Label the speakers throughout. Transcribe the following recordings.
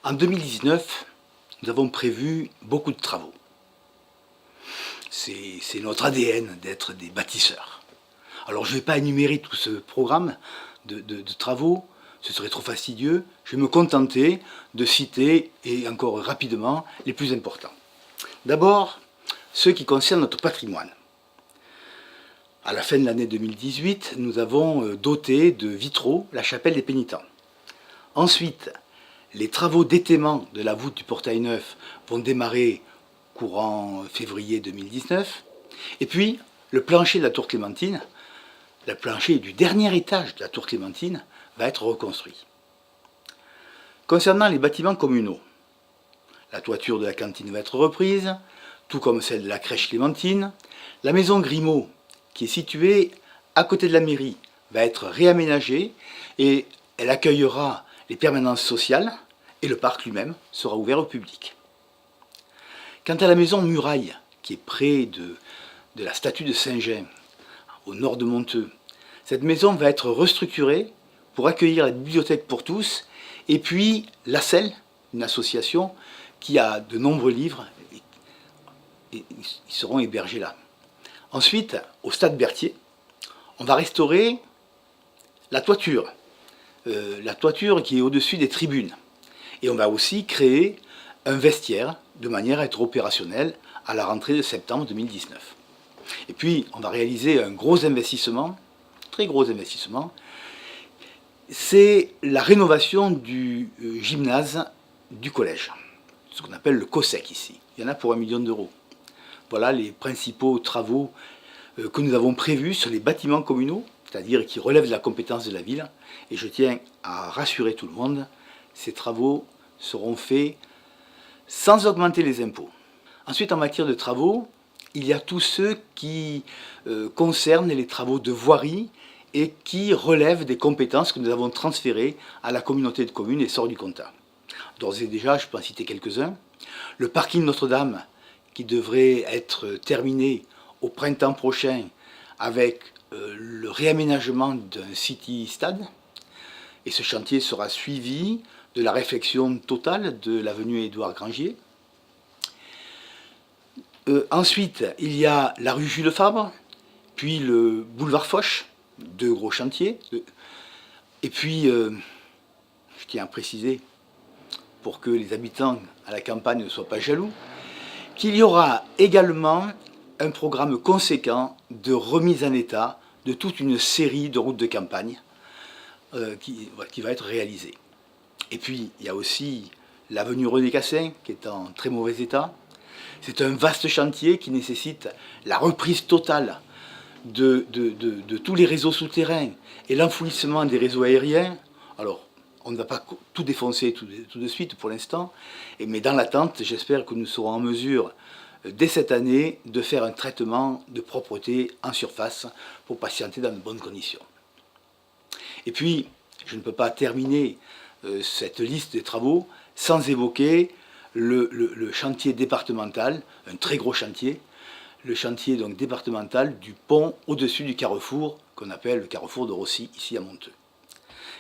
Speaker 1: En 2019, nous avons prévu beaucoup de travaux. C'est notre ADN d'être des bâtisseurs. Alors je ne vais pas énumérer tout ce programme de travaux, ce serait trop fastidieux. Je vais me contenter de citer, et encore rapidement, les plus importants. D'abord, ceux qui concernent notre patrimoine. À la fin de l'année 2018, nous avons doté de vitraux la chapelle des pénitents. Ensuite, les travaux d'étaiement de la voûte du portail neuf vont démarrer courant février 2019. Et puis, le plancher de la tour Clémentine, le plancher du dernier étage de la tour Clémentine, va être reconstruit. Concernant les bâtiments communaux, la toiture de la cantine va être reprise, tout comme celle de la crèche Clémentine. La maison Grimaud, qui est située à côté de la mairie, va être réaménagée et elle accueillera les permanences sociales et le parc lui-même sera ouvert au public. Quant à la maison Muraille, qui est près de la statue de Saint-Jean, au nord de Monteux, cette maison va être restructurée pour accueillir la bibliothèque pour tous et puis la Selle, une association qui a de nombreux livres et ils seront hébergés là. Ensuite, au stade Berthier, on va restaurer la toiture qui est au-dessus des tribunes. Et on va aussi créer un vestiaire de manière à être opérationnel à la rentrée de septembre 2019. Et puis, on va réaliser un gros investissement, très gros investissement, c'est la rénovation du gymnase du collège, ce qu'on appelle le COSEC ici. Il y en a pour 1 million d'euros. Voilà les principaux travaux que nous avons prévus sur les bâtiments communaux, c'est-à-dire qui relèvent de la compétence de la ville. Et je tiens à rassurer tout le monde, ces travaux seront faits sans augmenter les impôts. Ensuite, en matière de travaux, il y a tous ceux qui concernent les travaux de voirie et qui relèvent des compétences que nous avons transférées à la communauté de communes et sort du Comtat. D'ores et déjà, je peux en citer quelques-uns. Le parking Notre-Dame, qui devrait être terminé au printemps prochain avec le réaménagement d'un city stade. Et ce chantier sera suivi de la réfection totale de l'avenue Édouard Grangier. Ensuite, il y a la rue Jules Fabre, puis le boulevard Foch, 2 gros chantiers. Et puis, je tiens à préciser, pour que les habitants à la campagne ne soient pas jaloux, qu'il y aura également un programme conséquent de remise en état de toute une série de routes de campagne qui va être réalisée. Et puis, il y a aussi l'avenue René Cassin, qui est en très mauvais état. C'est un vaste chantier qui nécessite la reprise totale de tous les réseaux souterrains et l'enfouissement des réseaux aériens. Alors, on ne va pas tout défoncer tout de suite pour l'instant, mais dans l'attente, j'espère que nous serons en mesure, dès cette année, de faire un traitement de propreté en surface pour patienter dans de bonnes conditions. Et puis, je ne peux pas terminer cette liste des travaux sans évoquer le chantier départemental, un très gros chantier, le chantier donc départemental du pont au-dessus du carrefour, qu'on appelle le carrefour de Rossy, ici à Monteux.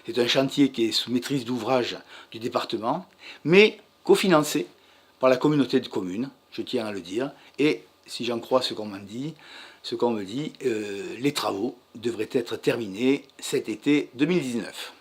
Speaker 1: C'est un chantier qui est sous maîtrise d'ouvrage du département, mais cofinancé par la communauté de communes, je tiens à le dire, et si j'en crois ce qu'on me dit, les travaux devraient être terminés cet été 2019.